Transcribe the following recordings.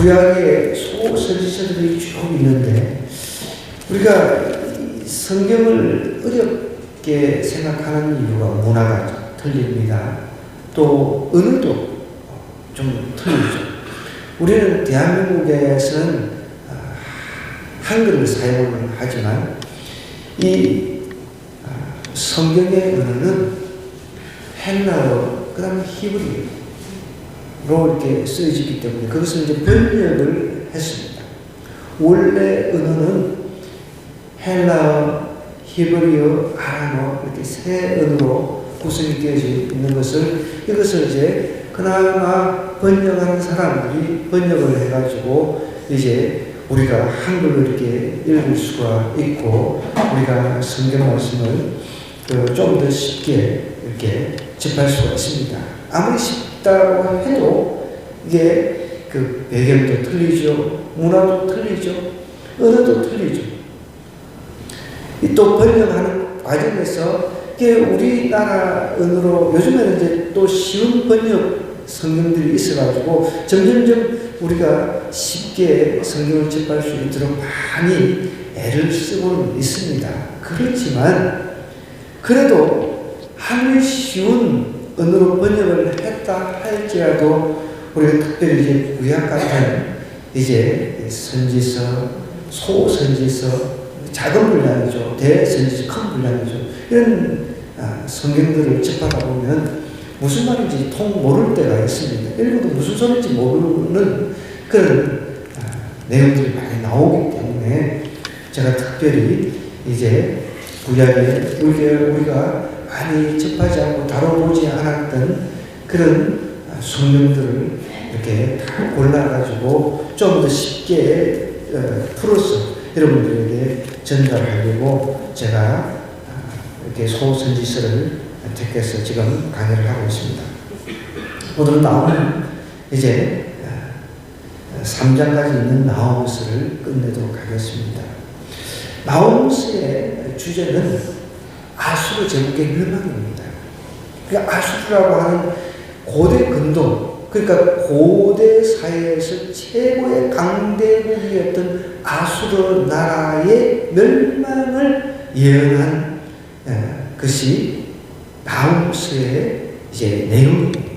구약에 소선지서들이 쭉 있는데 우리가 성경을 어렵게 생각하는 이유가 문화가 틀립니다. 또 언어도 좀 틀리죠. 우리는 대한민국에서는 한글을 사용을 하지만 이 성경의 언어는 헬라어, 그 다음에 히브리어로 이렇게 쓰여지기 때문에 그것을 이제 번역을 했습니다. 원래 언어는 헬라어, 히브리어, 아람어 이렇게 세 언어로 구성이 되어져 있는 것을 이것을 이제 그나마 번역하는 사람들이 번역을 해가지고 이제 우리가 한글로 이렇게 읽을 수가 있고 우리가 성경 말씀을 좀 더 쉽게 이렇게 접할 수가 있습니다. 아무리 쉽다고 해도 이게 그 배경도 틀리죠, 문화도 틀리죠, 언어도 틀리죠. 또 번역하는 과정에서 이게 우리나라 언어로 요즘에는 이제 또 쉬운 번역 성경들이 있어가지고 점점점 우리가 쉽게 성경을 접할 수 있도록 많이 애를 쓰고는 있습니다. 그렇지만 그래도 아무리 쉬운 언어로 번역을 했다 할지라도 우리가 특별히 이제 구약 같은 이제 선지서, 소선지서, 작은 분량이죠, 대선지서, 큰 분량이죠. 이런 성경들을 접하다 보면 무슨 말인지 통 모를 때가 있습니다. 읽어도 무슨 소리인지 모르는 그런 내용들이 많이 나오기 때문에 제가 특별히 이제 구약에 우리가 많이 접하지 않고 다뤄보지 않았던 그런 성경들을 이렇게 다 골라가지고 좀 더 쉽게 풀어서 여러분들에게 전달하려고 제가 이렇게 소선지서를 택해서 지금 강의를 하고 있습니다. 오늘 나오는 이제 3장까지 있는 나홈서를 끝내도록 하겠습니다. 나홈서의 주제는 아수르 제국의 멸망입니다. 그러니까 아수르라고 하는 고대 근동, 그러니까 고대 사회에서 최고의 강대국이었던 아수르 나라의 멸망을 예언한 것이 나홈서의 이제 내용이에요.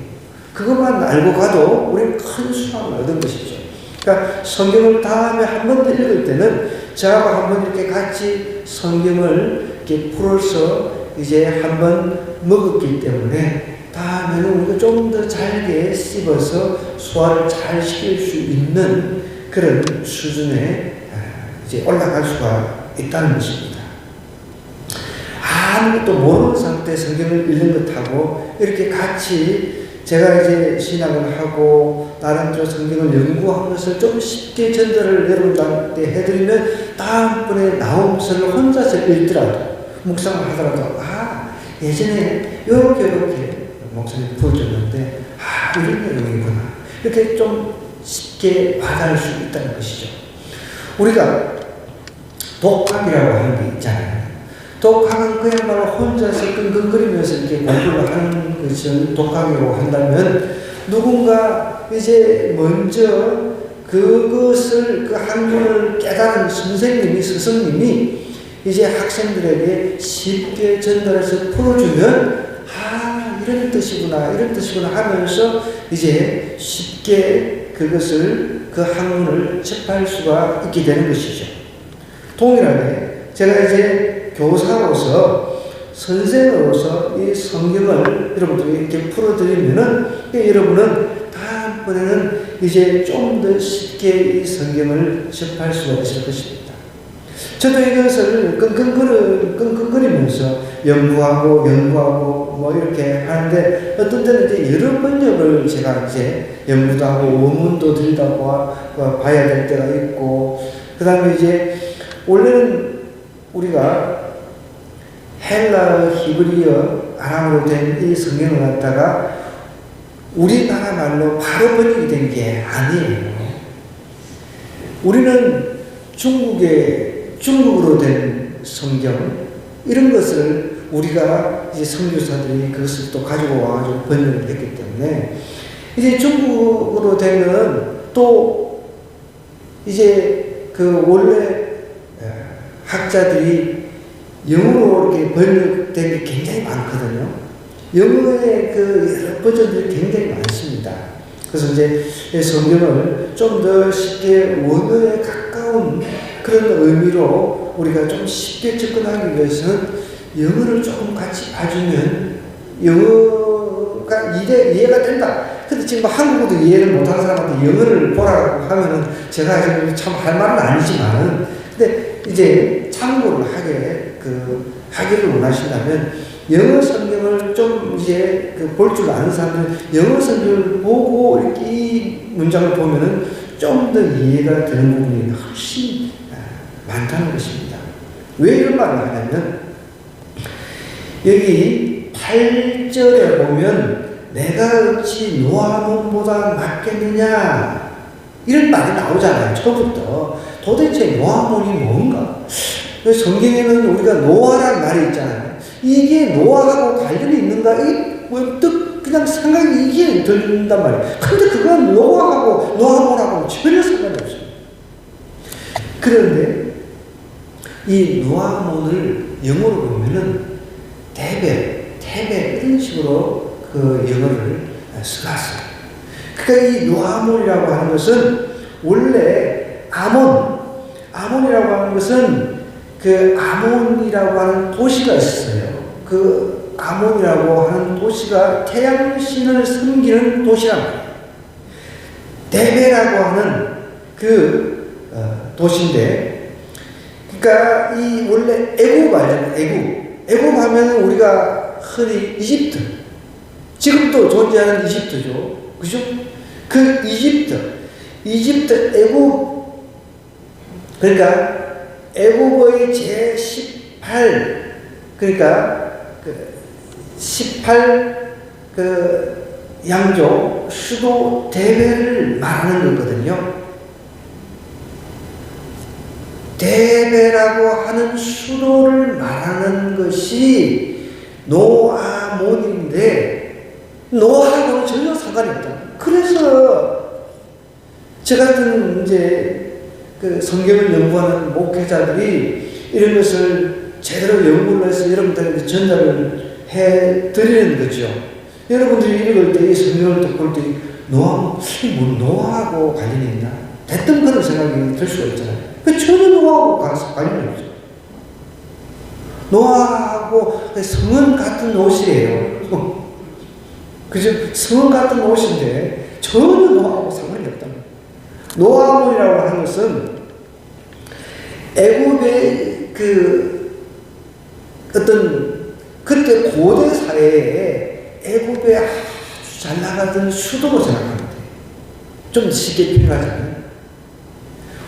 그것만 알고 가도 우리는 큰 수확을 얻은 것이죠. 그러니까 성경을 다음에 한 번 더 읽을 때는 저하고 한번 이렇게 같이 성경을 이렇게 풀어서 이제 한번 먹었기 때문에 다음에는 우리가 좀 더 잘게 씹어서 소화를 잘 시킬 수 있는 그런 수준에 이제 올라갈 수가 있다는 것입니다. 아무것도 모르는 상태 성경을 읽는 것하고 이렇게 같이 제가 이제 신학을 하고 나름대로 성경을 연구한 것을 좀 쉽게 전달을 여러분들한테 해드리면 다음번에 나홈서를 혼자서 읽더라도 묵상을 하더라도 예전에 이렇게 목사님 보여줬는데 이런 내용이구나 이렇게 좀 쉽게 와닿을 수 있다는 것이죠. 우리가 독학이라고 하는 게 있잖아요. 독학은 그야말로 혼자서 끙끙거리면서 이렇게 공부를 하는 것을 독학이라고 한다면 누군가 이제 먼저 그것을 그 학문을 깨달은 선생님이 스승님이 이제 학생들에게 쉽게 전달해서 풀어주면 이런 뜻이구나 이런 뜻이구나 하면서 이제 쉽게 그것을 그 학문을 접할 수가 있게 되는 것이죠. 동일하게 제가 이제 교사로서 선생으로서 이 성경을 여러분들에게 이렇게 풀어드리면은 여러분은 다음번에는 이제 좀 더 쉽게 이 성경을 접할 수가 있을 것입니다. 저도 이것을 끙끙거리면서 연구하고 뭐 이렇게 하는데 어떤 때는 이제 여러 번역을 제가 이제 연구도 하고 원문도 들여다보고 봐야 될 때가 있고 그 다음에 이제 원래는 우리가 헬라어, 히브리어, 아람어로 된 이 성경을 갖다가 우리나라 말로 바로 번역이 된 게 아니에요. 우리는 중국으로 된 성경, 이런 것을 우리가 이제 선교사들이 그것을 또 가지고 와가지고 번역을 했기 때문에 이제 중국으로 되면 또 이제 그 원래 학자들이 영어로 이렇게 번역된 게 굉장히 많거든요. 영어의 그 여러 버전들이 굉장히 많습니다. 그래서 이제 성경을 좀 더 쉽게 원어에 가까운 그런 의미로 우리가 좀 쉽게 접근하기 위해서는 영어를 조금 같이 봐주면 영어가 이해가 된다. 근데 지금 한국어도 이해를 못하는 사람한테 영어를 보라고 하면은 제가 지금 참 할 말은 아니지만은 근데 이제 참고를 하기를 원하신다면 영어 성경을 좀 이제 볼 줄 아는 사람은 영어 성경을 보고 이렇게 이 문장을 보면은 좀 더 이해가 되는 부분이 훨씬 많다는 것입니다. 왜 이런 말을 하냐면 여기 8절에 보면 내가 어찌 노아몬보다 낫겠느냐 이런 말이 나오잖아요. 처음부터 도대체 노아몬이 뭔가? 성경에는 우리가 노아라는 말이 있잖아요. 이게 노아하고 관련이 있는가? 이 문득 그냥 생각이 이게 들린단 말이에요. 근데 그건 노아몬하고 전혀 상관이 없어요. 그런데 이 노아몬을 영어로 보면은 테베 이런 식으로 그 영어를 써놨어요. 그러니까 이 노아몬이라고 하는 것은 원래 아몬이라고 하는 것은 그 아몬이라고 하는 도시가 있어요. 그 아몬이라고 하는 도시가 태양신을 섬기는 도시란 말이에요. 데베라고 하는 그 도시인데, 그러니까 이 원래 애굽 알잖아요. 애굽 하면 우리가 흔히 이집트, 지금도 존재하는 이집트죠. 그죠? 그 이집트 애굽, 그러니까 애굽의 제18, 그러니까 18 양조 수도 데베를 말하는 거거든요. 데베라고 하는 수도를 말하는 것이 노아몬인데 노아하고는 전혀 상관이 없다. 그래서 저 같은 이제 그 성경을 연구하는 목회자들이 이런 것을 제대로 연구를 해서 여러분들에게 전달을 해 드리는 거죠. 여러분들이 읽을 때 이 성경을 볼 때 노아하고 관련이 있나? 대뜸 그런 생각이 들 수가 있잖아요. 전혀 노아하고 관련이 없죠. 노아하고 성은 같은 옷이에요. 그죠? 성은 같은 옷인데 전혀 노아하고 상관이 없다. 노아몬이라고 하는 것은 애굽의 그 어떤 그때 고대 사회에 애굽에 아주 잘 나가던 수도로 생각하면 돼요. 좀 쉽게 표현하자면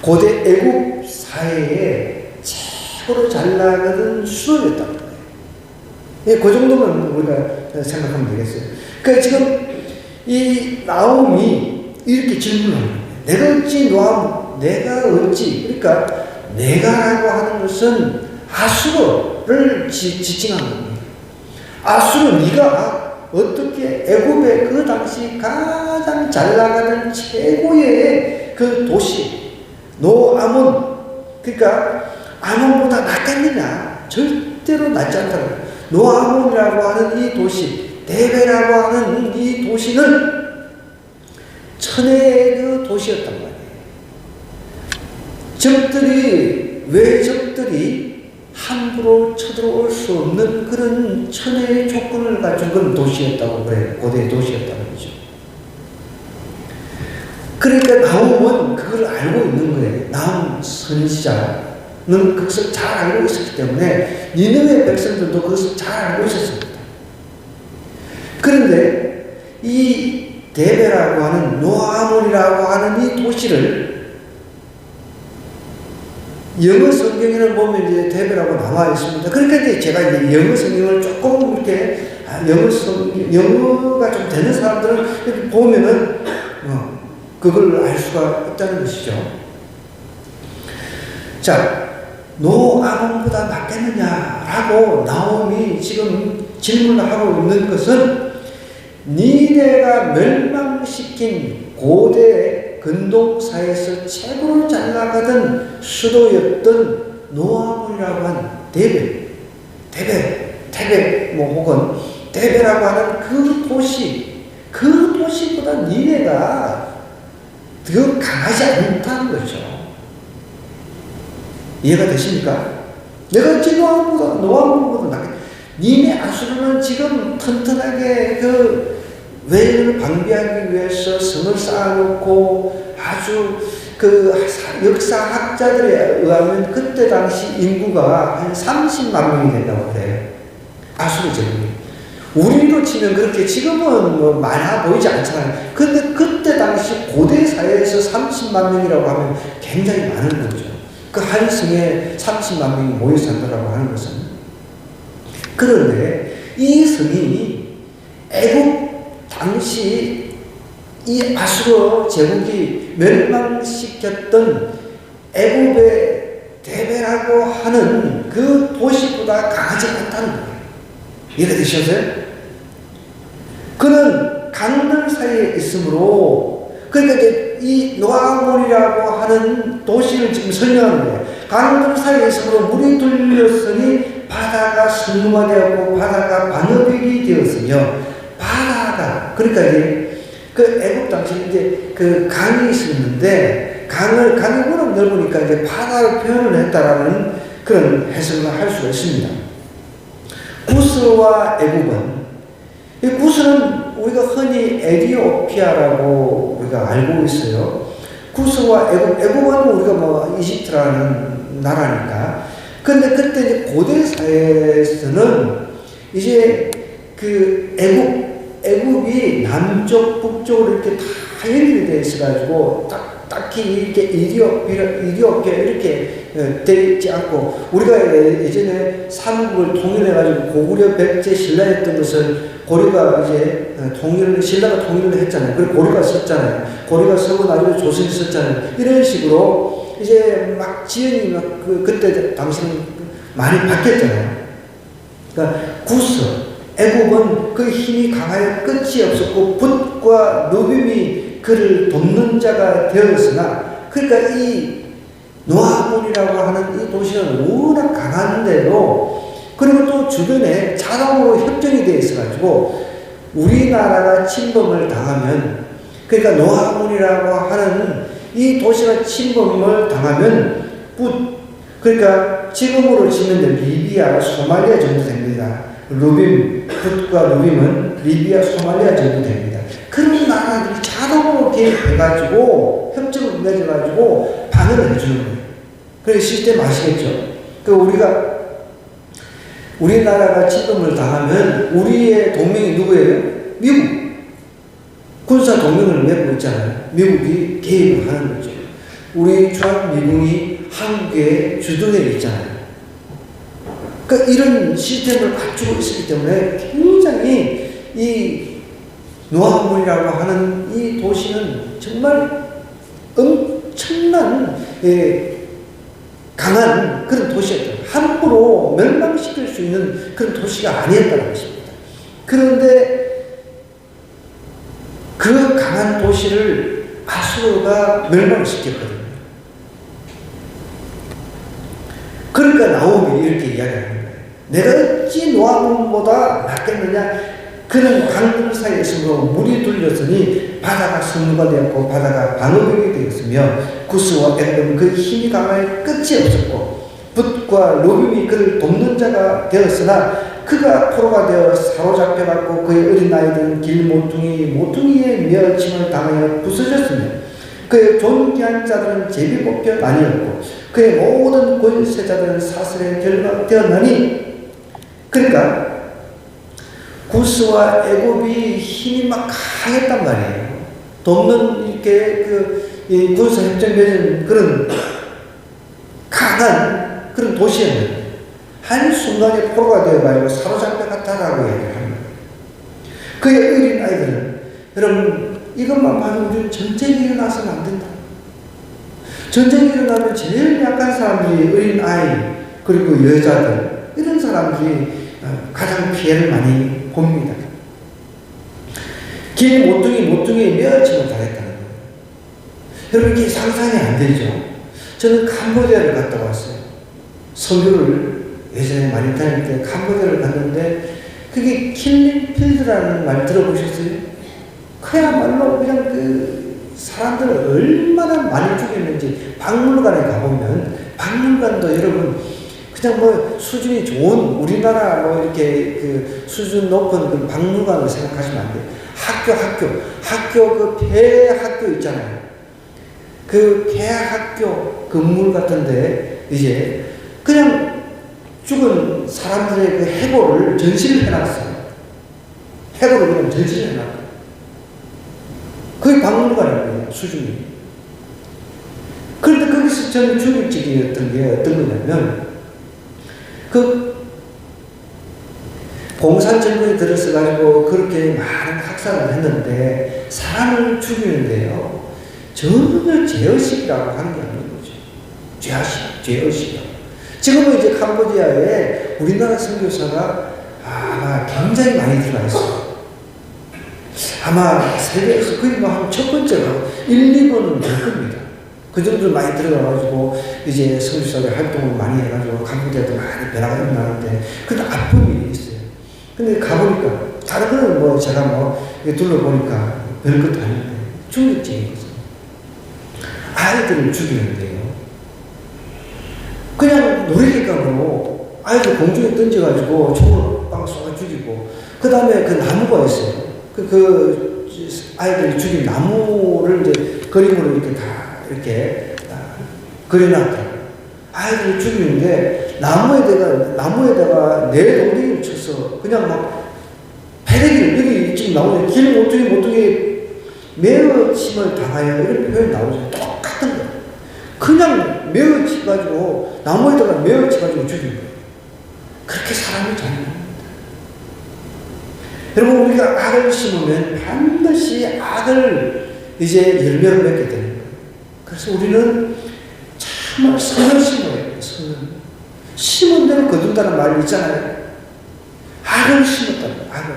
고대 애굽 사회에 최고로 잘 나가던 수도였단 말이에요. 예, 그 정도면 우리가 생각하면 되겠어요. 그러니까 지금 이 나옴이 이렇게 질문을 합니다. 내가 어찌 그러니까 내가라고 하는 것은 아수르를 지칭한 겁니다. 아수르 네가 어떻게 애굽의 그 당시 가장 잘 나가는 최고의 그 도시 노아몬, 그러니까 아몬보다 낫겠느냐? 절대로 낫지 않다. 노아몬이라고 하는 이 도시, 데베라고 하는 이 도시는 천혜의 그 도시였단 말이에요. 적들이 함부로 쳐들어올 수 없는 그런 천혜의 조건을 갖춘 그런 도시였다고 그래요. 고대의 도시였다는 거죠. 그러니까 나홈은 그걸 알고 있는 거예요. 나홈 선지자는 그것을 잘 알고 있었기 때문에 니느웨 백성들도 그것을 잘 알고 있었습니다. 그런데 이 데베라고 하는 노아몬이라고 하는 이 도시를 영어 성경에는 보면 이제 데베라고 나와 있습니다. 그러니까 이제 제가 이제 영어 성경을 조금 이렇게 영어가 좀 되는 사람들은 이렇게 보면은 그걸 알 수가 있다는 것이죠. 자, 노아몬보다 낫겠느냐라고 나옴이 지금 질문을 하고 있는 것은 니네가 멸망시킨 고대 근동사에서 최고로 잘 나가던 수도였던 노아몬이라고 하는 데베 혹은 데베라고 하는 그 도시보다 니네가 더 강하지 않다는 거죠. 이해가 되십니까? 내가 지금 노아몬보다 낫게. 니네 아수르는 지금 튼튼하게 그 외를 방비하기 위해서 성을 쌓아놓고 아주 그 역사학자들에 의하면 그때 당시 인구가 한 30만 명이 된다고 그래요. 아수르 제국이. 우리로 치면 그렇게 지금은 뭐 많아 보이지 않잖아요. 근데 그때 당시 고대 사회에서 30만 명이라고 하면 굉장히 많은 거죠. 그 한 성에 30만 명이 모여 산다고 하는 것은. 그런데 이 성이 애국 당시 이 아수르 제국이 멸망시켰던 애굽의 데베라고 하는 그 도시보다 강하지 않다는 거예요. 이해가 되셨어요? 그는 강들 사이에 있으므로, 그러니까 이제 이 노아몬이라고 하는 도시를 지금 설명하는 거예요. 강들 사이에 있으므로 물이 둘러서니 바다가 성루화되었고 바다가 방어벽이 되었으며, 바다가, 그러니까 이제 그 애국 당시 이제 그 강이 있었는데, 강이 워낙 넓으니까 이제 바다를 표현을 했다라는 그런 해석을 할 수가 있습니다. 구스와 애굽은, 이 구스는 우리가 흔히 에티오피아라고 우리가 알고 있어요. 구스와 애굽은 우리가 뭐 이집트라는 나라니까. 근데 그때 이제 고대 사회에서는 이제 그 애굽이 남쪽, 북쪽으로 이렇게 다 연결되어 있어가지고 딱히 이렇게 이디오피아 이렇게 되어 있지 않고, 우리가 예전에 삼국을 통일해가지고 고구려, 백제, 신라였던 것을 고려가 이제 신라가 통일을 했잖아요. 그리고 고려가 썼잖아요. 고려가 쓰고 나중에 조선이 썼잖아요. 이런 식으로 이제 막 지연이 그때 당시는 많이 바뀌었잖아요. 그러니까 구스, 애굽은 그 힘이 강하여 끝이 없었고 붓과 누빔이 그를 돕는 자가 되었으나, 그러니까 이 노아몬이라고 하는 이 도시는 워낙 강한데도, 그리고 또 주변에 자동으로 협정이 되어 있어가지고 우리나라가 침범을 당하면, 그러니까 노아몬이라고 하는 이 도시가 침범을 당하면 그러니까 지금으로 치면 리비아, 소말리아 정도 됩니다. 붓과 누빔은 리비아, 소말리아 정도 됩니다. 그런 나라들이 자동으로 개입해가지고 협정을 맺어가지고 방어를 해주는 거예요. 그 시스템 아시겠죠? 우리나라가 침범을 당하면 우리의 동맹이 누구예요? 미국. 군사 동맹을 맺고 있잖아요. 미국이 개입을 하는 거죠. 우리 주한미군이 한국에 주둔해 있잖아요. 그러니까 이런 시스템을 갖추고 있기 때문에 굉장히 이 노아몬이라고 하는 이 도시는 정말 엄청난 강한 그런 도시였다. 함부로 멸망시킬 수 있는 그런 도시가 아니었다는 것입니다. 그런데 그 강한 도시를 아수르가 멸망시켰거든요. 그러니까 나오미 이렇게 이야기하는 거예요. 내가 어찌 노아몬보다 낫겠느냐? 그는 강들 사이에 있으므로 물이 둘렸으니 바다가 성루가 되었고 바다가 방어벽이 되었으며, 구스와 애굽은 그 힘이 강하여 끝이 없었고 붓과 누빔이 그를 돕는 자가 되었으나, 그가 포로가 되어 사로잡혀갖고 그의 어린 아이들은 모퉁이의 멸침을 당하여 부서졌으며, 그의 존귀한 자들은 제비 뽑혀 나뉘었고 그의 모든 권세자들은 사슬에 결박되었나니. 그러니까 구스와 애굽이 힘이 막 강했단 말이에요. 돕는 이렇게 이 군사 협정 맺은 그런 강한 그런 도시였는데, 한순간에 포로가 되어가지고 사로잡혀 갔다라고 얘기를 합니다. 그의 어린 아이들은, 여러분, 이것만 봐도 우리는 전쟁이 일어나서는 안 된다. 전쟁이 일어나면 제일 약한 사람들이 어린 아이, 그리고 여자들, 이런 사람들이 가장 피해를 많이 봅니다. 긴 모퉁이에 멸침을 당했다는 거예요. 여러분 이게 상상이 안 되죠. 저는 캄보디아를 갔다 왔어요. 선교를 예전에 많이 다닐 때 캄보디아를 갔는데 그게 킬링필드라는 말 들어보셨어요? 그야말로 그냥 그 사람들을 얼마나 많이 죽였는지 박물관에 가보면 박물관도 여러분 그냥 뭐 수준이 좋은 우리나라 뭐 이렇게 그 수준 높은 그 박물관을 생각하시면 안 돼요. 학교 그 폐학교 있잖아요. 그 폐학교 건물 같은데 이제 그냥 죽은 사람들의 그 해골을 전시를 해놨어요. 해골을 그냥 전시를 해놨어요. 그게 박물관이에요, 수준이. 그런데 거기서 저는 충격적이었던 게 어떤 거냐면, 그 공산정부에 들어서가지고 그렇게 많은 학살을 했는데, 사람을 죽이는데요, 전혀 죄의식이라고 하는 게 아닌 거죠. 죄의식이라고. 지금은 이제 캄보디아에 우리나라 선교사가 아마 굉장히 많이 들어가 있어요. 아마 세계에서 거의 뭐 한 첫 번째로 1, 2번은 될 겁니다. 그 정도로 많이 들어가가지고 이제 선교사들 활동을 많이 해가지고 캄보디아도 많이 변화가 일어나는데 근데 아픔이 있어요. 근데 가보니까 다른 거는 뭐 제가 뭐 둘러보니까 별것도 아닌데 충격적인 거죠. 아이들을 죽이는데요. 그냥 놀이기감으로 아이들 공중에 던져가지고 총으로 빵 쏘아 죽이고 그 다음에 그 나무가 있어요. 그 아이들이 죽인 나무를 이제 그림으로 이렇게 다 이렇게 그려놨다. 아이들을 죽이는데 나무에다가 내동댕이를 쳐서 그냥 막 패대기를 여기 지금 나오는 길 모퉁이 매어 침을 당하여 이런 표현이 나오죠. 똑같은 거예요. 그냥 매어 치가지고 나무에다가 매어 치가지고 죽인 거예요. 그렇게 사람이 잔인합니다. 여러분 우리가 악을 심으면 반드시 악을 이제 열매를 맺게 되는 거예요. 그래서 우리는 정말 선을 심어야 돼요. 선을. 심은 대로 거둔다는 말이 있잖아요. 악을 심었다는 거예요. 악을.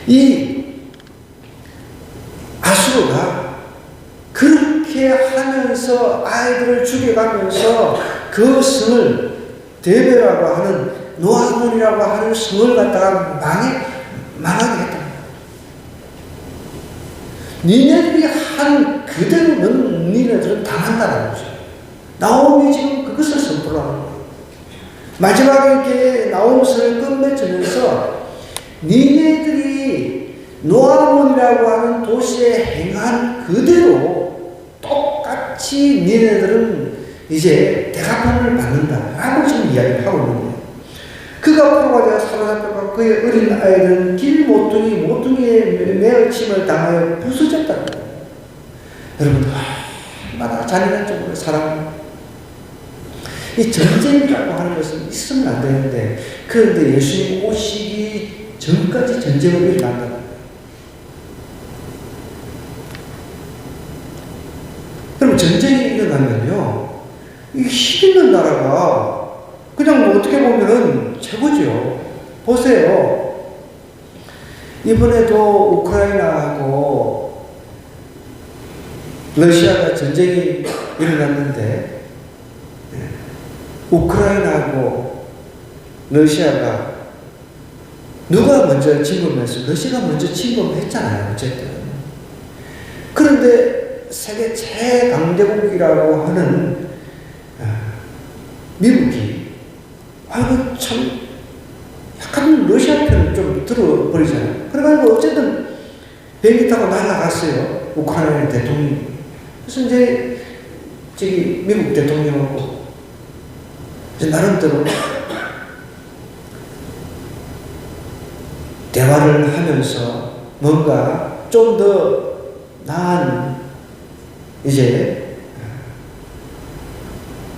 이 아수르가 그렇게 하면서 아이들을 죽여가면서 그 성을 데베라고 하는 노아몬이라고 하는 성을 갖다가 망하게 했다. 니네들이 한 그대로는 니네들은 당한다는 거죠. 나옴이 지금 그것을 선포하는 거예요. 마지막에 이렇게 나옴서를 끝맺으면서 니네들이 노아몬이라고 하는 도시에 행한 그대로 똑같이 니네들은 이제 대가판을 받는다라고 지금 이야기를 하고 있는 거예요. 그가 포로가 사로잡혀가 그의 어린 아이들은 길 모퉁이에 매어침을 당하여 부서졌다는 거예요. 여러분 얼마나 잔인한 쪽으로 사람 이 전쟁이라고 하는 것은 있으면 안 되는데 그런데 예수님 오시기 전까지 전쟁을 일어난다는 거예요. 그럼 전쟁이 일어나면요 이 힘 있는 나라가 그냥 뭐 어떻게 보면은 최고죠. 보세요. 이번에도 우크라이나하고 러시아가 전쟁이 일어났는데 우크라이나하고 러시아가 누가 먼저 침범했어요? 러시아가 먼저 침범했잖아요. 어쨌든. 그런데 세계 최강대국이라고 하는 미국이 아이고 참 약간 러시아 편을 좀 들어버리잖아요. 그래가지고 어쨌든 비행기 타고 날아갔어요. 우크라이나 대통령이. 그래서 이제 저기 미국 대통령하고 이제 나름대로 대화를 하면서 뭔가 좀 더 나은 이제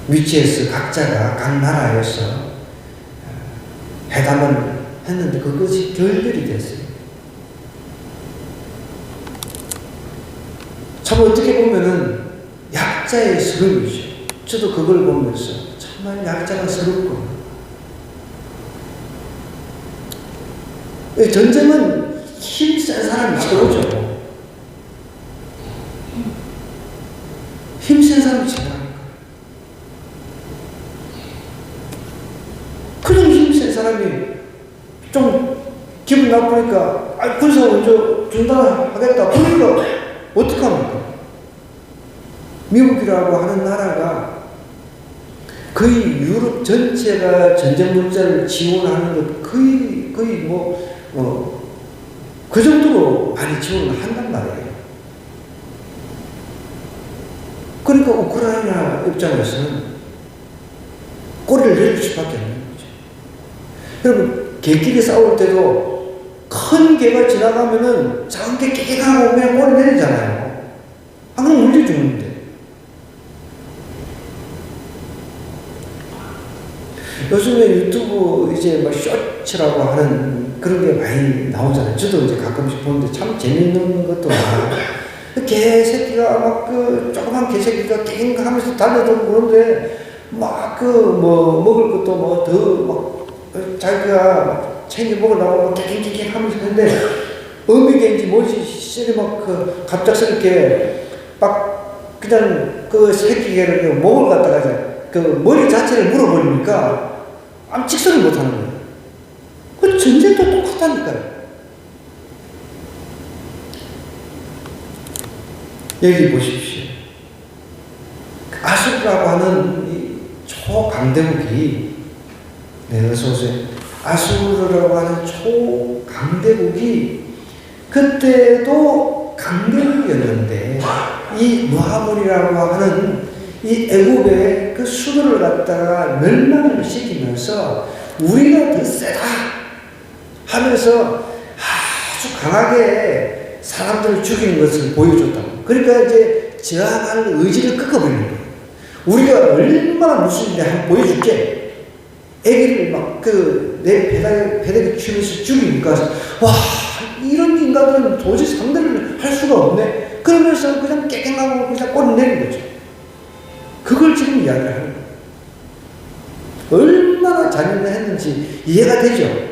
위치에서 각자가 각 나라에서 회담을 했는데 그것이 결렬이 됐어요. 참 어떻게 보면은 약자의 서름이죠. 저도 그걸 보면서 정말 약자가 서럽고 전쟁은 힘센 사람이 최고죠. 사람이 지나가는 거예요. 그런 힘센 사람이 좀 기분 나쁘니까 군사 먼저 중단하겠다. 그러니까 어떡합니까? 미국이라고 하는 나라가 거의 유럽 전체가 전쟁 물자를 지원하는 것 거의 그 정도로 많이 지원을 한단 말이에요. 그러니까 우크라이나 입장에서는 꼬리를 내릴 수밖에 없는 거죠. 여러분, 개끼리 싸울 때도 큰 개가 지나가면은 작은 개 깨끗하고 그냥 꼬리 내리잖아요. 안 그러면 물려 죽는데. 요즘에 유튜브 이제 뭐 쇼츠라고 하는 그런 게 많이 나오잖아요. 저도 이제 가끔씩 보는데 참 재밌는 것도 많아요. 개새끼가 막 조그만 개새끼가 깽 하면서 달려들고 그런데 먹을 것도 자기가 막 챙겨 먹으려고 막 깽깽깽 하면서 했는데 어미개인지 뭐지 갑작스럽게 막 그냥 그 새끼 개를 목을 갖다가 그 머리 자체를 물어버리니까 아무 직선을 못 하는 거예요. 그 전쟁도 똑같다니까요. 여기 보십시오. 아수르라고 하는 이 초강대국이, 네, 어서오세요. 아수르라고 하는 초강대국이 그때도 강대국이었는데 이 무하물이라고 하는 이 애굽의 그 수도를 갖다가 멸망을 시키면서 우리가 더 세다 하면서 아주 강하게 사람들을 죽이는 것을 보여줬다고. 그러니까 이제 저항하는 의지를 꺾어버리는 거예요. 우리가 얼마나 무슨인데 한번 보여줄게. 애기를 내 배닥에 치면서 죽이니까, 와, 이런 인간들은 도저히 상대를 할 수가 없네. 그러면서 그냥 깨갱하고 그냥 꼬리 내는 거죠. 그걸 지금 이야기를 하는 거예요. 얼마나 잔인했는지 이해가 되죠?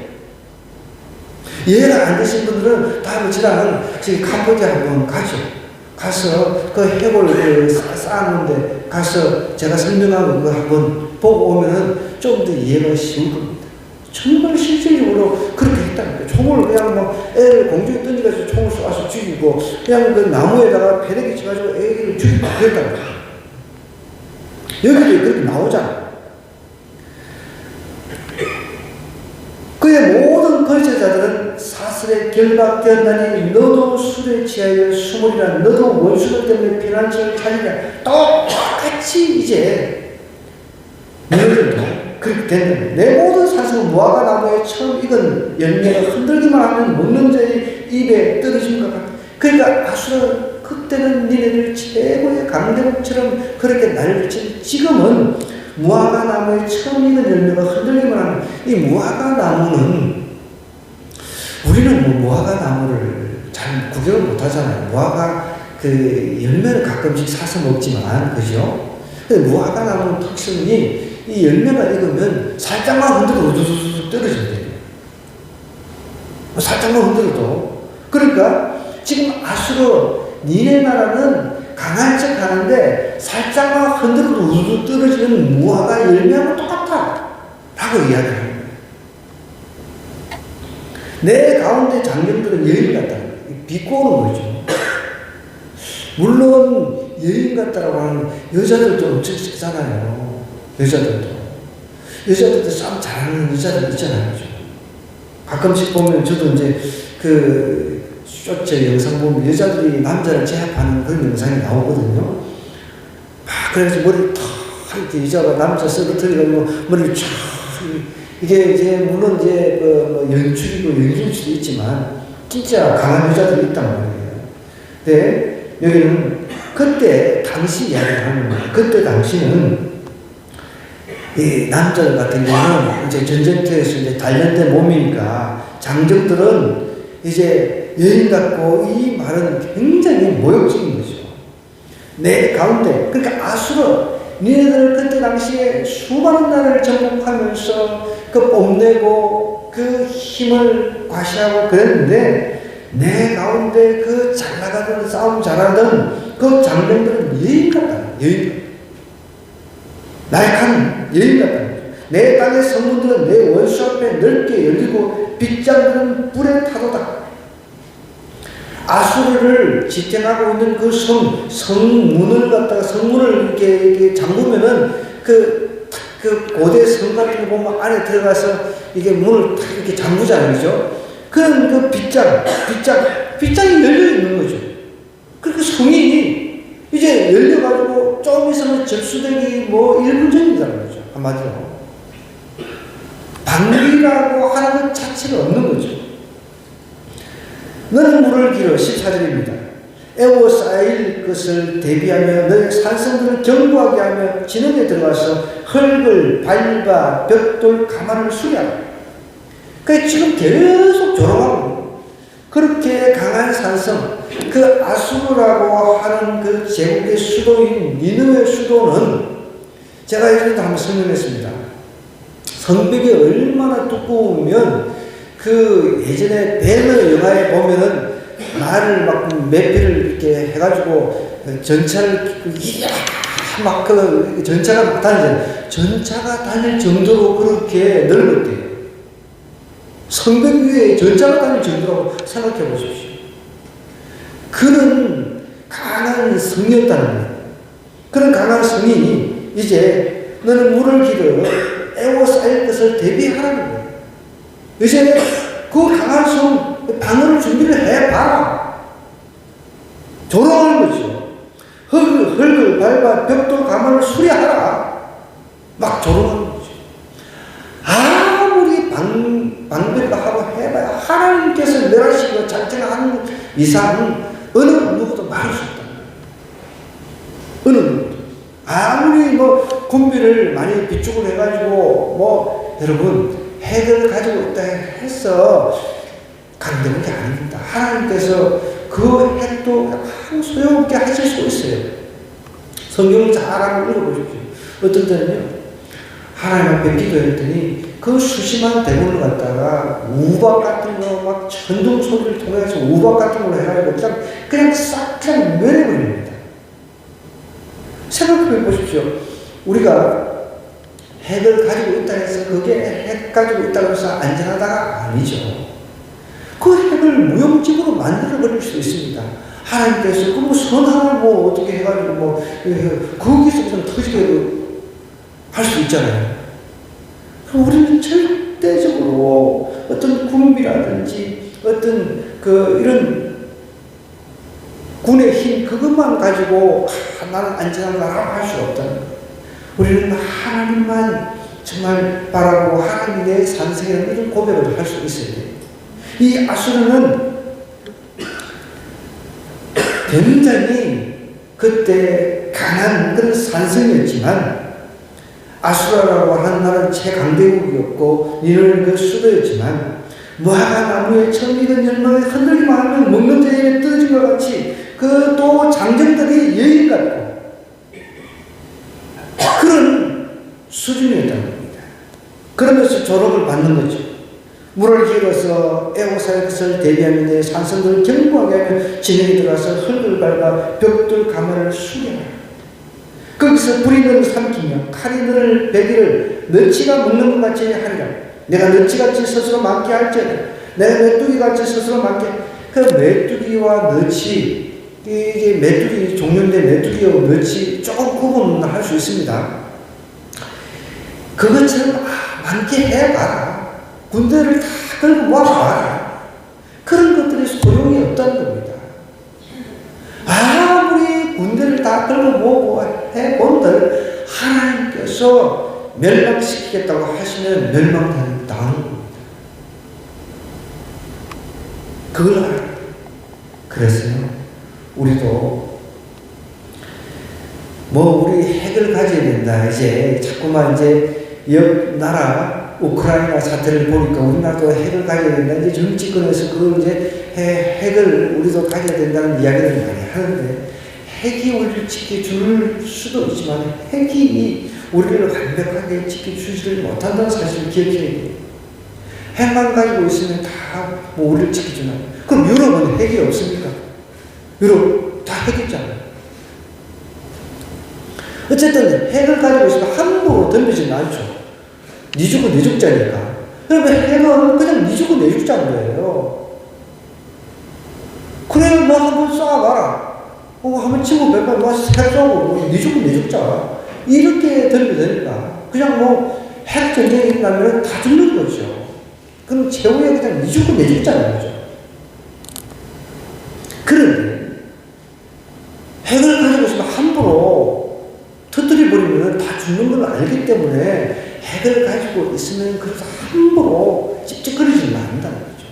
이해가 안 되신 분들은 다음에 저랑 지금 캄보디아 한번 가죠. 가서 그 해골 쌓았는데 가서 제가 설명한 거 한번 보고 오면은 좀 더 이해가 쉬울 겁니다. 정말 실질적으로 그렇게 했다니까. 총을 그냥 애를 공중에 던져가지고 총을 쏴서 죽이고 그냥 그 나무에다가 배대기 쳐가지고 애기를 죽이고 그랬다니까. 여기도 그렇게 나오잖아. 그의 모든 거제자들은 사슬에 결박되었나니 너도 술에 취하여 수물이라 너도 원수들 때문에 피난처를 찾으랴. 똑같이 이제 너희들도 그렇게 됐는데 내 모든 사슴은 무화과 나무에 처음 익은 열매가 흔들기만 하면 먹는 자의 입에 떨어진 것 같아. 그러니까 아수르는 그때는 니네들 최고의 강대국처럼 그렇게 날렸지. 지금은 무화과 나무에 처음 익은 열매가 흔들리만 하는 이 무화과 나무는 우리는 무화과 나무를 잘 구경을 못 하잖아요. 무화과 그 열매를 가끔씩 사서 먹지만, 그죠? 근데 무화과 나무는 특성이 이 열매가 익으면 살짝만 흔들어도 우두두두 떨어진대요. 살짝만 흔들어도. 그러니까 지금 아수르 니네 나라는 강한 척 하는데 살짝만 흔들어도 우두 떨어지는 무화과 열매하고 똑같다 라고 이야기를 하는 거예요. 내 가운데 장병들은 여인 같다. 비꼬는 거죠. 물론 여인 같다라고 하는 여자들도 엄청 세잖아요. 여자들도 싸움 잘하는 여자들 있잖아요. 가끔씩 보면 저도 이제 그 쇼츠 영상 보면 여자들이 남자를 제압하는 그런 영상이 나오거든요. 그래서 머리를 탁 이렇게 여자가 남자 쓰러뜨리고 머리를 쫙 이게 이제 물론 이제 연출이고 연기일 수도 있지만 진짜 강한 여자들이 있단 말이에요. 근데 여기는 그때 당시 이야기를 하는 거예요. 그때 당시는 이 남자들 같은 경우는 이제 전쟁터에서 이제 단련된 몸이니까 장정들은 이제 여인 같고 이 말은 굉장히 모욕적인 거죠. 내 가운데, 그러니까 아수르, 니네들 그때 당시에 수많은 나라를 정복하면서 그 뽐내고 그 힘을 과시하고 그랬는데 내 가운데 그 잘 나가던 싸움 잘하던 그 장병들은 여인 같다. 여인. 여인 같다는 거죠. 내 땅의 성문들은 내 원수 앞에 넓게 열리고 빗장들은 불에 타도다. 아수르를 지탱하고 있는 그 성문을 갖다가 성문을 이렇게 잠그면은 그 고대 성 같은 거 보면 안에 들어가서 이게 문을 탁 이렇게 잠그잖아요. 그죠? 그런 그 빗장이 열려 있는 거죠. 그 성이 이제 열려가지고 조금 있으면 접수되기 1분 전이라는 거죠. 한마디로. 방비라고 하는 것 자체가 없는 거죠. 너는 물을 길어 14절입니다. 에워싸일 것을 대비하며 너의 산성들을 견고하게 하며 진흙에 들어가서 흙을 밟아 벽돌 가마를 수리하라. 그러니까 지금 계속 조롱하고 그렇게 강한 산성, 그 아수르라고 하는 그 제국의 수도인 니느웨 수도는 제가 예전에도 한번 설명했습니다. 성벽이 얼마나 두꺼우면 그 예전에 배너 영화에 보면은 말을 막 매피를 이렇게 해가지고 전차를 막 그 전차가 막 다니잖아요. 전차가 다닐 정도로 그렇게 넓었대요. 성벽 위에 전차가 다닐 정도라고 생각해 보십시오. 그런 강한 성이었다는 거예요. 그런 강한 성이 이제 너는 물을 길어 에워싸일 것을 대비하라는 거예요. 이제 그 강한 성 방어를 준비를 해봐라. 조롱하는 거죠. 흙을 밟아 벽돌 가마를 수리하라. 막 조롱하는 거죠. 아무리 방배를 하고 해봐야 하나님께서 멸하시고 작정하는 이상은 어느 누구도 말할 수 없다. 어느 누구도. 아무리 군비를 많이 비축을 해가지고 여러분 핵을 가지고 있다 해서 강대는 게 아닙니다. 하나님께서 그 핵도 아무 소용없게 하실 수 있어요. 성경을 잘 한번 읽어보십시오. 어떤 때는요, 하나님 앞에 기도했더니 그 수심한 대문을 갖다가 우박 같은 거 막 천둥 소리를 통해서 우박 같은 걸로 해가지고 그냥 싹 그냥 멸해버립니다. 생각해 보십시오. 우리가 핵을 가지고 있다 해서 그게 핵 가지고 있다고 해서 안전하다가 아니죠. 그 핵을 무용지물로 만들어버릴 수 있습니다. 하나님께서 그 선함을 어떻게 해가지고 거기서 그냥 터지게 할 수 있잖아요. 그럼 우리는 절대적으로 어떤 군비라든지 어떤 이런 군의 힘 그것만 가지고 나는 안전한 나라고 할 수 없다는 거예요. 우리는 하나님만 정말 바라고 하나님의 산성이라는 이런 고백을 할 수 있어야 돼요. 이 아수르는 굉장히 그때 강한 그런 산성이었지만 아수라라고 하는 나라는 최강대국이었고 니느웨는 그 수도였지만 무화과 나무에 처음 익은 열매를 흔들기만 하면 먹는 자에게 떨어진 것 같이 그 또 장정들이 여인 같고 그런 수준이었다는 겁니다. 그러면서 조롱을 받는 거죠. 물을 길어서 에워싸일 것을 대비하면 내 산성들을 견고하게 하며 진흙에 들어가서 흙을 밟아 벽돌 가마를 수리하라. 거기서 불이 너를 삼키며 칼이 너를 베기를 너치가 먹는 것 같이 하리라. 내가 너치같이 스스로 많게 할지어다. 내가 메뚜기같이 스스로 많게. 그 메뚜기와 너치, 이게 메뚜기 종류인데 메뚜기하고 너치 조금 구분할 수 있습니다. 그것처럼 많게 해봐라. 군대를 다 끌고 모아봐라. 그런 것들이 소용이 없다는 겁니다. 아무리 군대를 다 끌고 모으고 해본들 하나님께서 멸망시키겠다고 하시면 멸망당하는 겁니다. 그걸 알아요. 그래서요, 우리도 우리 핵을 가져야 된다. 이제 자꾸만 옆 나라 우크라이나 사태를 보니까 우리나라도 핵을 가져야 된다. 이제 정치권에서 그걸 핵을 우리도 가져야 된다는 이야기를 많이 하는데 핵이 우리를 지켜줄 수도 있지만 핵이 우리를 완벽하게 지켜주지를 못한다는 사실을 기억해야 돼요. 핵만 가지고 있으면 다 우리를 지켜주나요? 그럼 유럽은 핵이 없습니까? 유럽 다 핵 있잖아요. 어쨌든 핵을 가지고 있으면 함부로 덤비지는 않죠. 니 죽고 내 죽자니까. 그러면 핵은 그냥 니 죽고 내 죽자는 거예요. 그래, 뭐 한번 쏴봐라. 한번 치고 몇 번 와서 핵 쏘고, 니 죽고 내 죽자. 이렇게 덤비되니까. 그냥 뭐, 핵 전쟁이 일어나면 다 죽는 거죠. 그럼 최후에 그냥 니 죽고 내 죽자는 거죠. 그런데, 핵을 가지고 있으면 함부로 터뜨려버리면 다 죽는 걸 알기 때문에 핵을 가지고 있으면 그래서 함부로 찝찝거리지는 않는다는 거죠.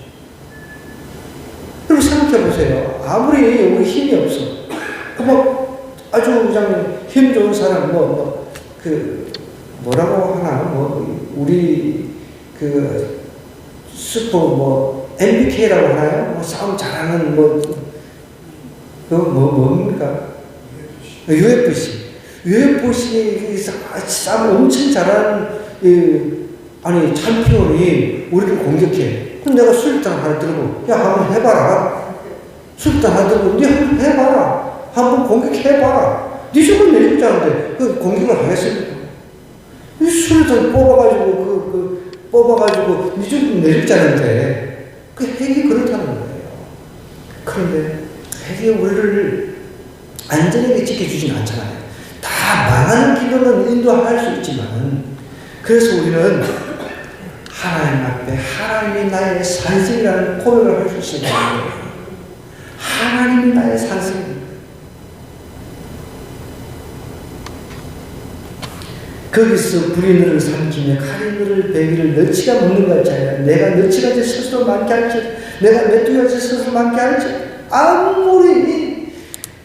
그럼 생각해 보세요. 아무리 우리 힘이 없어. 뭐 아주 그냥 힘 좋은 사람, 뭐라고 하나, 우리 슈퍼 MBK라고 하나요? 싸움 잘하는 뭡니까? UFC 싸움 엄청 잘하는, 챔피언이 우리를 공격해. 그럼 내가 수류탄 하나 들고, 야, 한번 해봐라. 수류탄 하나 들고, 니 한번 해봐라. 한번 공격해봐라. 니 죽으면 내 죽자는데, 그 공격을 하겠습니까? 이 수류탄 뽑아가지고, 니 죽으면 내 죽자는데, 그 핵이 그렇다는 거예요. 그런데, 핵이 우리를 안전하게 지켜주진 않잖아요. 다 망하는 길로는 인도할 수 있지만, 그래서 우리는 하나님 앞에 하나님이 나의 산성이라는 고백을 할 수 있어요. 하나님이 나의 산성입니다. 거기서 불이 너를 삼키며 칼이 너를 베기를 너치가 먹는 것 같지 않냐. 내가 너치같이 스스로 많게 할지, 내가 메뚜기같이 스스로 많게 할지, 아무리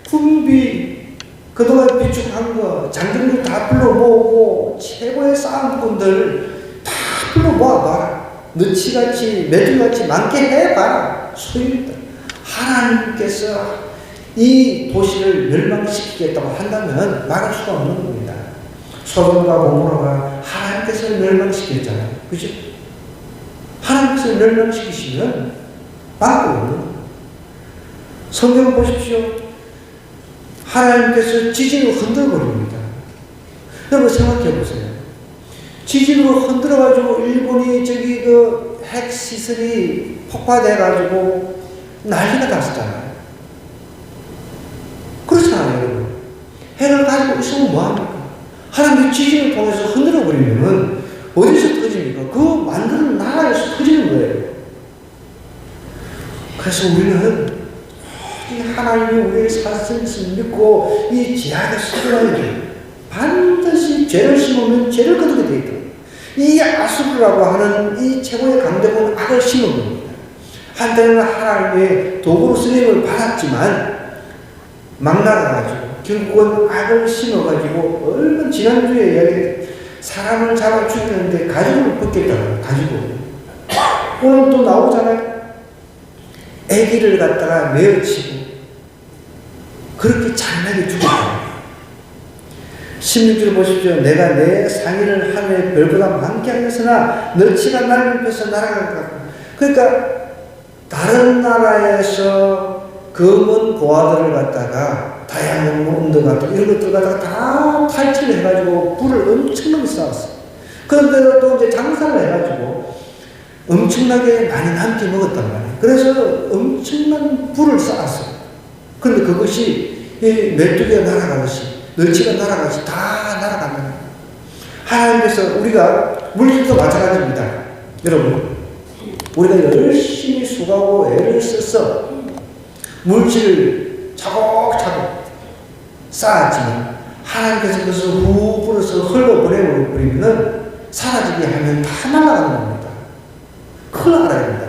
군비 그동안 비축한 거 장정들 다 불러 모으고 최고의 싸움꾼들 다 불러 모아봐라. 너치같이 메뚜기같이 많게 해봐라. 소용있다. 하나님께서 이 도시를 멸망시키겠다고 한다면 막을 수가 없는 겁니다. 소돔과 고모라가 하나님께서 멸망시켰잖아요. 그죠? 하나님께서 멸망시키시면 막을 없는 겁니다. 성경 보십시오. 하나님께서 지진으로 흔들어버립니다. 여러분 생각해 보세요. 지진으로 흔들어가지고 일본이 핵시설이 폭파돼가지고 난리가 났었잖아요. 그렇잖아요, 여러분. 핵을 가지고 있으면 뭐합니까? 하나님의 지진을 통해서 흔들어버리면 어디서 터집니까? 그 만드는 나라에서 터지는 거예요. 그래서 우리는 하나님이 우리의 산성을 믿고 이 지하에 수고해야 돼요. 반드시 죄를 심으면 죄를 거두게 되어 있다. 이 아수르라고 하는 이 최고의 강대국은 악을 심은 겁니다. 한때는 하나님의 도구로 쓰임을 받았지만 막 나가가지고 결국은 악을 심어가지고 얼마 지난주에 이야기했 사람을 잡아 죽이는데 가죽을 벗겼다고요. 가죽을. 오늘 또 나오잖아요. 애기를 갖다가 메어치고 그렇게 잔인하게 죽였다. 16절 보십시오. 내가 내 상의를 하늘의 별보다 많게 하였으나 너치가 나를 입혀서 날아갈까. 그러니까 다른 나라에서 검은 고아들을 갖다가 다이아몬드 같은 이런 것들 갖다가 다 탈취를 해가지고 불을 엄청나게 쌓았어요. 그런데 또 이제 장사를 해가지고 엄청나게 많이 남게 먹었단 말이에요. 그래서 엄청난 불을 쌓았어요. 그런데 그것이 메뚜기가 날아가듯이 널치가 날아가듯이 다 날아간다는 거예요. 하나님께서 우리가 물질도 마찬가지입니다. 여러분 우리가 열심히 수고하고 애를 써서 물질을 차곡차곡 쌓았지만 하나님께서 그것을 후 불어서 흘러보내버리면 사라지게 하면 다 날아가는 겁니다. 그걸 알아야 된다.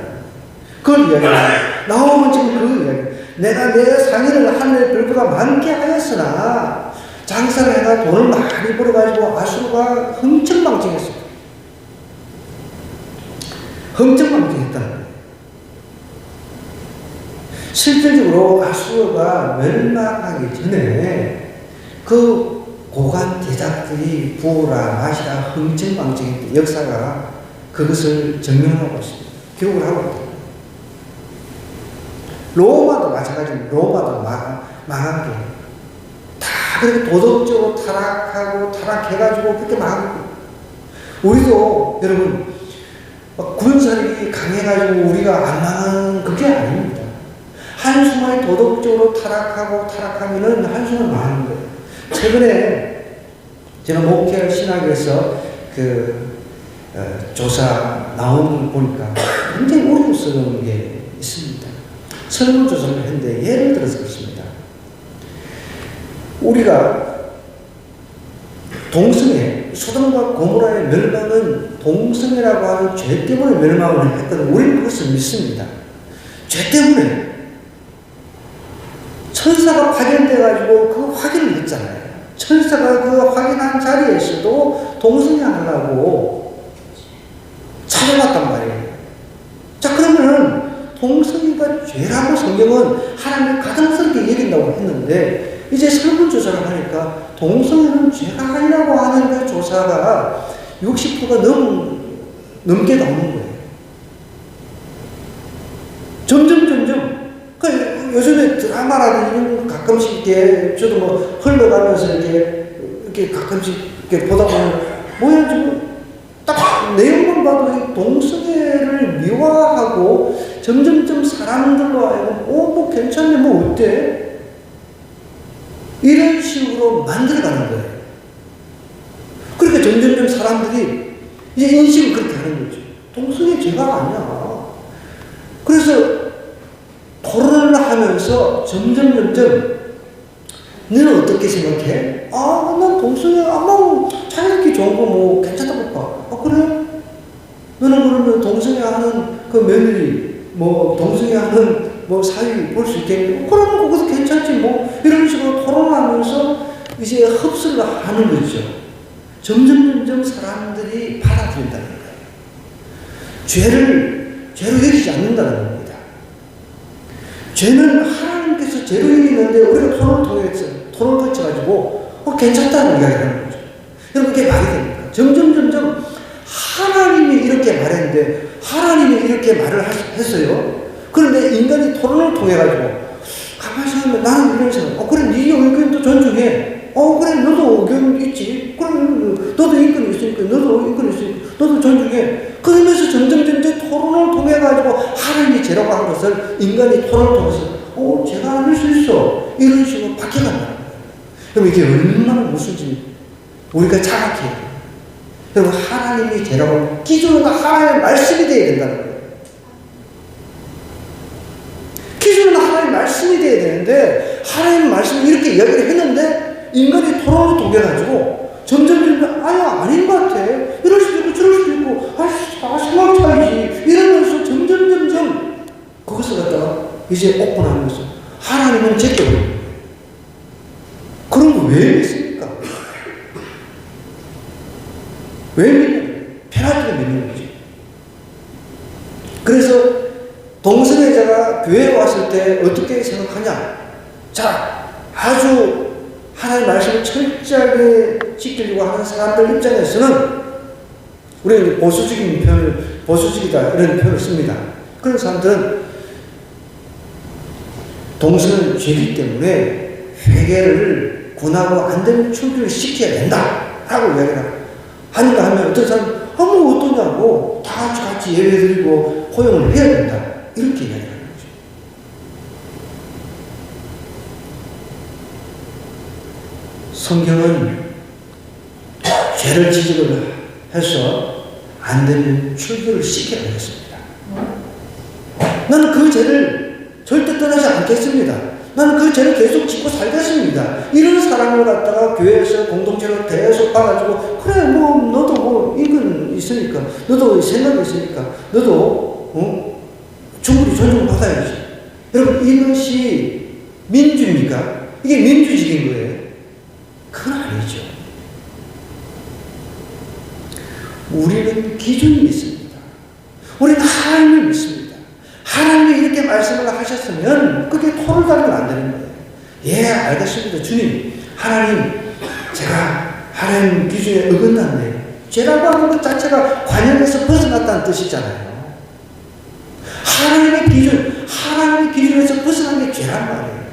그걸 이야기합니다. 나오면 지금 그 이야기. 내가 내 상의를 하늘의 별보다 많게 하였으나 장사를 해가 돈을 많이 벌어가지고 아수르가 흥청망청했어요. 흥청망청했다는 거예요. 실질적으로 아수르가 멸망하기 전에 그 고관 대작들이 부라 마시라 흥청망청했던 역사가 그것을 증명하고 있습니다. 기록을 하고 있다. 로마도 마찬가지입니다. 로마도 망한 게 다 그렇게 도덕적으로 타락해가지고 그렇게 망하고, 우리도 여러분 군사력이 강해가지고 우리가 안 망하는 그게 아닙니다. 한순간에 도덕적으로 타락하면은 한순간 망하는 거예요. 최근에 제가 목회할 신학에서 조사 나오는 걸 보니까 굉장히 어려운 게 있습니다. 설문조사를 했는데 예를 들어서 그렇습니다. 우리가 동성애, 소돔과 고모라의 멸망은 동성애라고 하는 죄 때문에 멸망을 했거든. 우리는 그것을 믿습니다. 죄 때문에. 천사가 파견돼가지고 그 확인을 했잖아요. 천사가 그 확인한 자리에서도 동성애 하려고 찾아왔단 말이에요. 자, 그러면은 동성애가 죄라고 성경은 하나님이 가증스럽게 얘긴다고 했는데, 이제 설문조사를 하니까 동성애는 죄가 아니라고 하는 그 조사가 60%가 넘게 나오는 거예요. 점점. 요즘에 드라마라든지 가끔씩 이렇게, 저도 뭐 흘러가면서 이렇게 가끔씩 이렇게 보다 보면, 뭐야, 지금 딱 내용만 봐도 동성애를 미화하고 점점점 사람들로 하여금, 뭐 괜찮네, 뭐 어때? 이런 식으로 만들어가는 거예요. 그러니까 점점점 사람들이 이제 인식을 그렇게 하는 거죠. 동성애 죄가 아니야. 그래서 토론을 하면서 점점 너는 어떻게 생각해? 난 동성애 자기들끼리 좋은 거 뭐 괜찮다고 봐. 그래? 너는 그러면 동성애 하는 그 며느리, 뭐 동성애 하는 뭐 사위 볼 수 있겠니? 그러면 거기서 괜찮지 뭐. 이런 식으로 토론하면서 이제 흡수를 하는 거죠. 점점 사람들이 받아들인다는 거예요. 죄로 여기지 않는다는 겁니다. 죄는 하나님께서 죄로 여기는데 우리가 토론을 거쳐가지고 괜찮다는 이야기를 하는 거죠. 여러분, 이게 말이 됩니까? 점점 하나님이 이렇게 말했는데, 하나님이 이렇게 말을 했어요. 그런데 인간이 토론을 통해가지고 가만히 생각하면 나는 이런 생각, 그래, 네 의견도 존중해. 그래, 너도 의견 있지. 그럼 너도 인권이 있으니까, 너도 존중해. 그러면서 점점 토론을 통해가지고 하나님이 죄라고 한 것을 인간이 토론을 통해서 제가 아닐 수 있어. 이런 식으로 바뀌어간다는 거예요. 그럼 이게 얼마나 무슨지 우리가 자각해야 돼요. 여러분, 하나님이 죄라고 기준은 하나님의 말씀이 되어야 된다는 거예요. 기준은 하나님의 말씀이 되어야 되는데, 하나님의 말씀이 이렇게 이야기를 했는데 인간이 토론을 통해가지고 점점 아닌 것 같아. 이럴 수도 있고 저럴 수도 있고 생각 차이지. 이러면서 점점 그것을 갖다가 이제 오픈하는 거죠. 하나님은 제껴버려요. 그런 거 왜 믿습니까? 왜 믿냐? 편하게 믿는 거지. 그래서 동성애자가 교회에 왔을 때 어떻게 생각하냐? 자, 아주 하나님의 말씀을 철저하게 지키려고 하는 사람들 입장에서는 우리가 보수적이다 이런 표현을 씁니다. 그런 사람들은 동성애는 죄이기 때문에 회개를 군하고 안 되면 출교를 시켜야 된다 라고 이야기를 하는가 하면, 어떤 사람은 뭐 어떠냐고 다 같이 예배드리고 호용을 해야 된다 이렇게 이야기하는 거죠. 성경은 죄를 지적을 해서 안 되면 출교를 시켜야 하겠습니다. 나는 그 죄를 절대 떠나지 않겠습니다. 나는 그 죄를 계속 짓고 살겠습니다. 이런 사람을 갖다가 교회에서 공동체로 계속 봐가지고, 그래, 너도 인권 있으니까, 너도 생각이 있으니까, 너도 충분히 존중받아야지. 여러분, 이것이 민주입니까? 이게 민주적인 거예요? 그건 아니죠. 우리는 기준이 있습니다. 우리는 하나님을 믿습니다. 하나님이 이렇게 말씀을 하셨으면 그게 토를 달면 안 되는 거예요. 예, 알겠습니다. 주님, 하나님, 제가 하나님 기준에 어긋났네요. 죄라고 하는 것 자체가 관념에서 벗어났다는 뜻이잖아요. 하나님의 기준에서 벗어난 게 죄란 말이에요.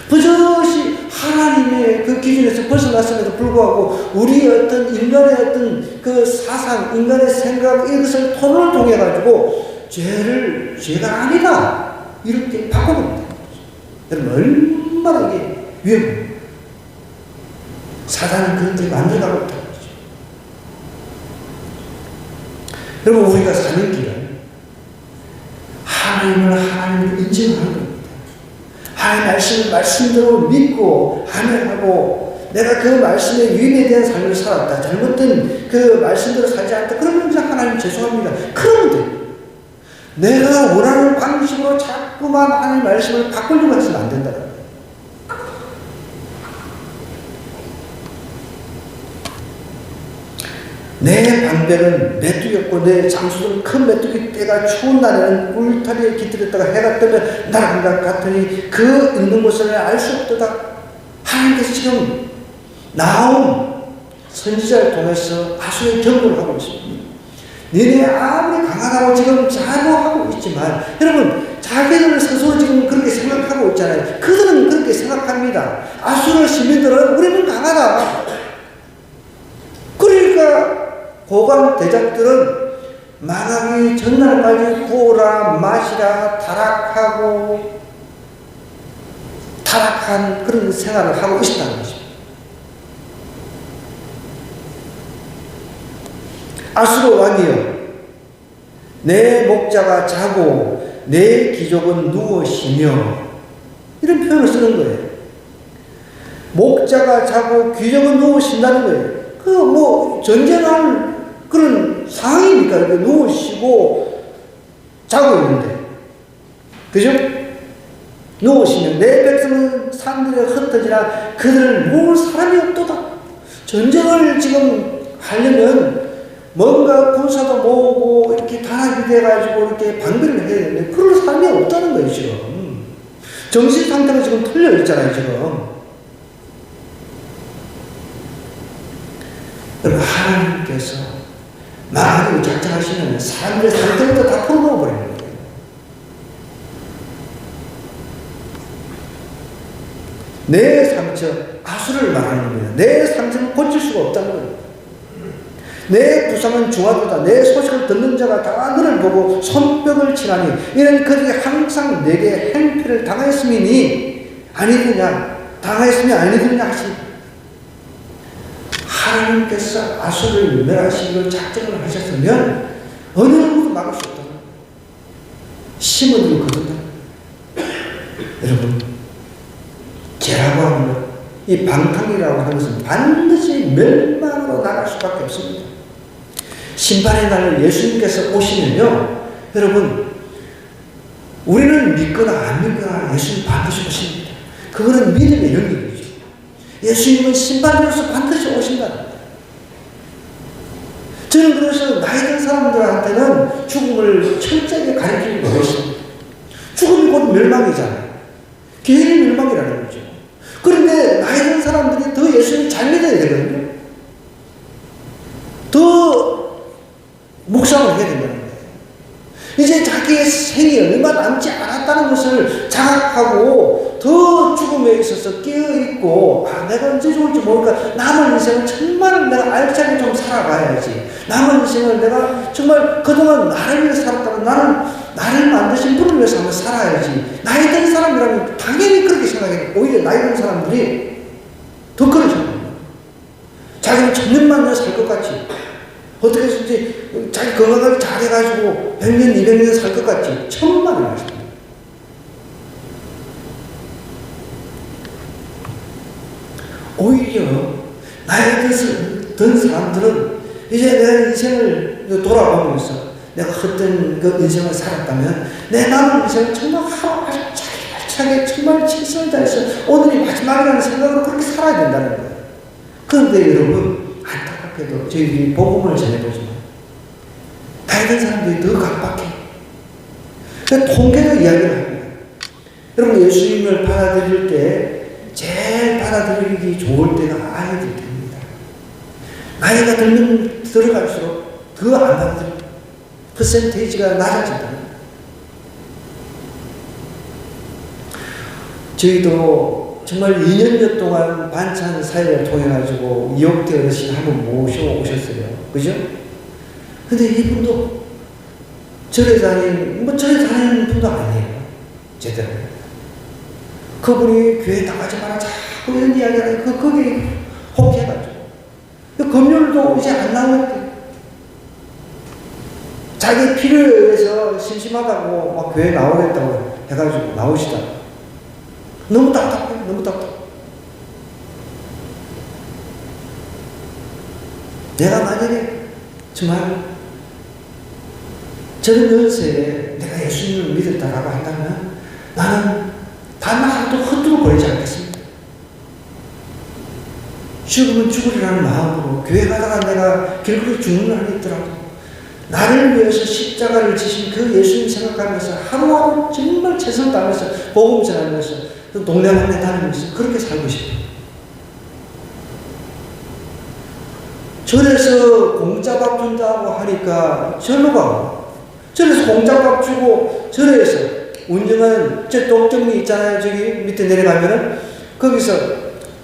버젓이 하나님의 그 기준에서 벗어났음에도 불구하고 우리의 어떤 인간의 어떤 그 사상, 인간의 생각, 이것을 토론을 통해 가지고 죄가 아니다 이렇게 바꿔버린다. 여러분 얼마나 이게 위험합니다. 사단은 그런 데를 만들어가고 있다는 거죠. 여러분 우리가 사는 길은 하나님을 인정하는 겁니다. 하나님의 말씀을 말씀대로 믿고 아멘하고 내가 그 말씀의 유인에 대한 삶을 살았다. 잘못된 그 말씀대로 살지 않다. 그러면 이제 하나님 죄송합니다. 그러면 돼요. 내가 원하는 방식으로 자꾸만 하나님의 말씀을 바꾸려고 해서는 안 된다는 거예요. 내 방백은 메뚜기였고 내 장수는 큰 메뚜기 떼가 추운 날에는 울타리에 깃들였다가 해가 뜨면 날아간 것 같으니 그 있는 곳을 알 수 없도다. 하나님께서 지금 나온 선지자를 통해서 아수의 경고를 하고 있습니다. 너네 아무리 강하다고 지금 자부하고 있지만 여러분 자기들은 스스로 지금 그렇게 생각하고 있잖아요. 그들은 그렇게 생각합니다. 아수르 시민들은 우리는 강하다. 그러니까 고관 대장들은 망하기 전날까지 구워라 마시라 타락한 그런 생활을 하고 있었다는 것입니다. 아수르 왕이여 내 목자가 자고 내 귀족은 누워 쉬며 이런 표현을 쓰는 거예요. 목자가 자고 귀족은 누워 쉰다는 거예요. 전쟁할 그런 상황이니까 이렇게 누워 쉬고 자고 있는데 그죠? 누워 쉬면 내 백성은 산들에 흩어지나 그들을 모을 사람이 없도다. 전쟁을 지금 하려면 뭔가 군사도 모으고 이렇게 단합이 돼가지고 이렇게 방비를 해야 되는데 그럴 사람이 없다는 거예요 지금. 정신 상태가 지금 틀려 있잖아요 지금. 여러분 하나님께서 마음을 작정하시면 사람들의 상태부터 다 풀어놓아 버리는 거예요. 내 상처 아수를 말하는 겁니다. 내 상처는 고칠 수가 없다는 거예요. 내 부상은 중하도다. 내 소식을 듣는 자가 다 너를 보고 손뼉을 치라니 이는 그들이 항상 내게 행패를 당하였음이니 아니느냐 당하였으면 아니느냐 하시니 하나님께서 아수를 멸하시기로 작정을 하셨으면 어느 누구도 막을 수 없다. 심은 거든다. 여러분 죄라고 하는 것, 이 방탕이라고 하는 것은 반드시 멸망으로 나갈 수밖에 없습니다. 심판의 날 예수님께서 오시면요 여러분 우리는 믿거나 안 믿거나 예수님 반드시 오십니다. 그거는 믿음의 영역이죠. 예수님은 심판으로서 반드시 오신다. 저는 그래서 나이 든 사람들한테는 죽음을 철저하게 가르치는 것입니다. 죽음이 곧 멸망이잖아요. 개인의 멸망이라는 거죠. 그런데 나이 든 사람들이 더 예수님을 잘 믿어야 되거든요. 더 묵상을 해야 된다는 거예요. 이제 자기의 생이 얼마 남지 않았다는 것을 자각하고 더 죽음에 있어서 깨어있고 내가 언제 죽을지 모르니까 남은 인생을 정말 내가 알차게 좀 살아가야지. 남은 인생을 내가 정말 그동안 나를 위해서 살았다면 나를 만드신 분을 위해서 한번 살아야지. 나이 든 사람이라면 당연히 그렇게 생각해요. 오히려 나이 든 사람들이 더 그런 생각합니다. 자기는 천년만 년 살 것 같지. 어떻게 해서든지 자기 건강을 잘해가지고 100년, 200년 살 것 같지. 천만을 하십니다. 오히려 나이 든 사람들은 이제 내 인생을 돌아보면서 내가 헛된 그 인생을 살았다면 내 남은 인생을 정말 하루 알차게 정말 최선을 다해서 오늘이 마지막이라는 생각으로 그렇게 살아야 된다는 거예요. 그런데 여러분 안타깝게도 저희들이 복음을 전해보지만 나이 든 사람들이 더 각박해. 통계도 이야기를 합니다. 여러분 예수님을 받아들일 때 제일 받아들이기 좋을 때가 아이들 때입니다. 나이가 들어갈수록 더 안 받아들여요. 퍼센테이지가 저희도 정말 2년여 동안 반찬 사역을 통해가지고 이옥대 어르신 한번 모셔오셨어요. 그죠? 근데 이분도 절에 다니는 분도 아니에요. 제대로. 그분이 교회 나가지 마라 자꾸 이런 이야기를 거기 혹해가지고. 금요일도 이제 안 나오겠대. 자기 필요에 의해서 심심하다고 막 교회 나오겠다고 해가지고 나오시다. 너무 답답해. 너무 답답해. 내가 만약에 정말 저런 연세에 내가 예수님을 믿었다라고 한다면 나는 단 하루도 헛두고거리지 않겠습니다. 죽으면 죽으리라는 마음으로 교회 가다가 내가 길거리 죽는 날이 있더라도 나를 위해서 십자가를 지신 그 예수님 생각하면서 하루하루 정말 최선을 다하면서 복음 전하면서 또 동네방네 다니면서 그렇게 살고 싶어요. 절에서 공짜밥 준다고 하니까 절로 가고, 절에서 공짜밥 주고 절에서 운영하는 저 동정리 있잖아요. 저기 밑에 내려가면은 거기서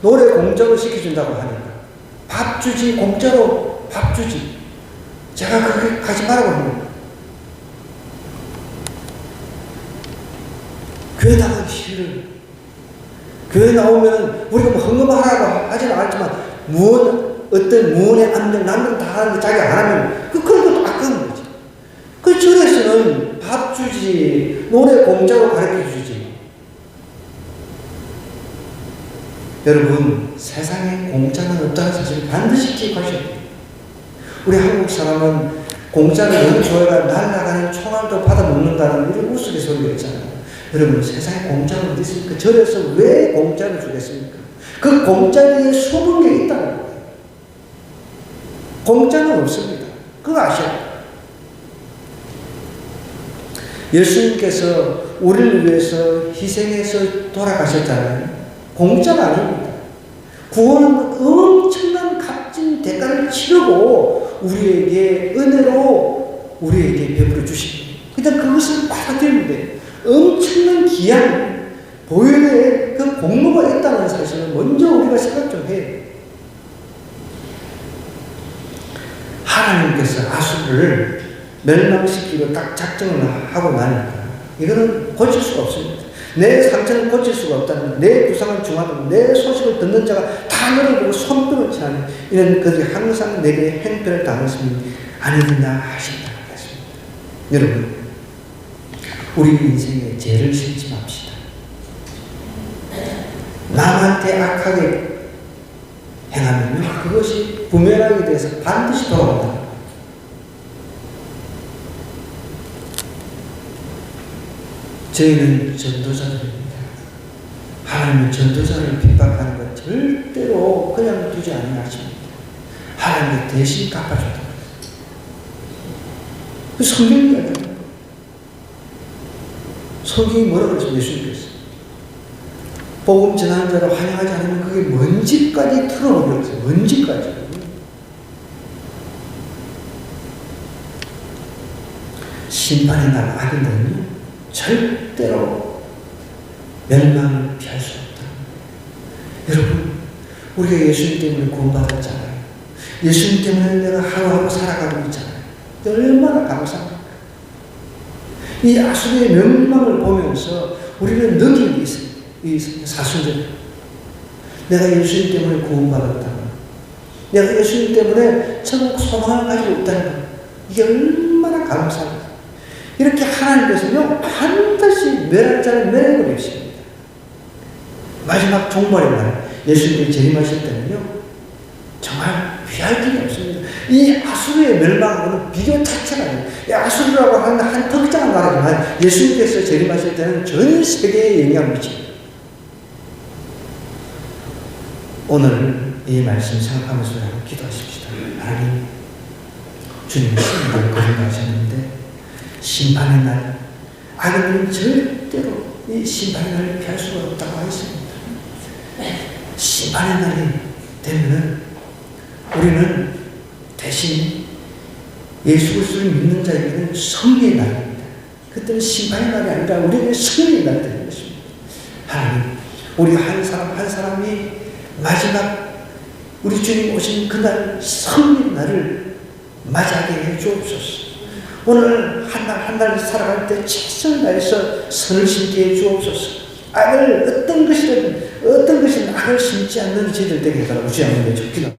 노래 공짜로 시켜준다고 하니까 밥 주지, 공짜로 밥 주지. 제가 그렇게 가지 말라고 합니다. 교회 나가기 싫어요. 교회 나오면 우리가 뭐 헌금하라고 하지는 않지만 어떤 무언의 안면 남들 다 하는데 자기 안 하면 그런 것도 아까운 거지. 그 절에서는 밥 주지, 노래 공짜로 가르쳐 주지. 여러분, 세상에 공짜는 없다는 사실을 반드시 기억하셔야 돼요. 우리 한국 사람은 공짜를 너무 좋아해가 날아가는 총알도 받아먹는다는 이런 우스갯소리가 있잖아요. 여러분, 세상에 공짜는 어디 있습니까? 절에서 왜 공짜를 주겠습니까? 그 공짜 뒤에 숨은 게 있다는 거예요. 공짜는 없습니다. 그거 아셔야 돼요. 예수님께서 우리를 위해서 희생해서 돌아가셨잖아요. 공짜가 아닙니다. 구원은 엄청난 값진 대가를 치르고 우리에게 은혜로 우리에게 베풀어 주십니다. 일단 그것을 받아들이면 돼요. 엄청난 귀한 보혈의 그 공로가 있다는 사실을 먼저 우리가 생각 좀 해요. 하나님께서 아수를 멸망시키고 딱 작정을 하고 나니까 이거는 고칠 수가 없습니다. 내 상처는 고칠 수가 없다는, 내 부상을 중하는, 내 소식을 듣는 자가 다 너를 보고 손뼉을 치는 이런 그들이 항상 내게 행편을 당했으니 아니느냐 하신다 했습니다. 여러분, 우리 인생에 죄를 짓지 맙시다. 남한테 악하게 행하면요, 그것이 부메랑이 돼서 반드시 돌아온다. 저희는 전도자들입니다. 하나님은 전도자를 핍박하는 것 절대로 그냥 두지 아니하십니다. 하나님이 대신 갚아준다. 그 성경이 아니에요. 성경이 뭐라고 그랬어요? 예수님께서 복음 전하는 자를 환영하지 않으면 그게 먼지까지 틀어놓으셨어요. 먼지까지. 심판의 날 악인들은요, 절대로 멸망을 피할 수 없다. 여러분, 우리가 예수님 때문에 구원받았잖아요. 예수님 때문에 내가 하루하루 살아가고 있잖아요. 얼마나 감사합니까? 이 아수르의 멸망을 보면서 우리는 느끼는 게 있어요. 이 사순절. 내가 예수님 때문에 구원받았다. 내가 예수님 때문에 천국 소망을 가지고 있다는 것. 이게 얼마나 감사합니다. 이렇게 하나님께서요, 반드시 멸할 자를 멸해버리십니다. 마지막 종말의 날, 예수님이 재림하실 때는요, 정말 피할 길이 없습니다. 이 아수르의 멸망하고는 비교 자체가 아니에요. 이 아수르라고 하는 한 특정한 나라지만 예수님께서 재림하실 때는 전 세계에 영향을 미칩니다. 오늘 이 말씀 생각하면서 기도하십시다. 하나님, 주님이 심판을 거듭나셨는데 심판의 날, 악인들은 절대로 이 심판의 날을 피할 수가 없다고 하였습니다. 심판의 날이 되면은 우리는 대신 예수 그리스도를 믿는 자에게는 승리의 날입니다. 그때는 심판의 날이 아니라 우리에게 승리의 날이 되는 것입니다. 하나님, 우리 한 사람 한 사람이 마지막 우리 주님 오신 그날 성령 날을 맞이하게 해 주옵소서. 오늘 한 날 한 날 살아갈 때 최선을 다해서 선을 심게 해 주옵소서. 악을 어떤 것이든 악을 심지 않는 저희들 되게 해달라고 주여 한번 외쳐 기도.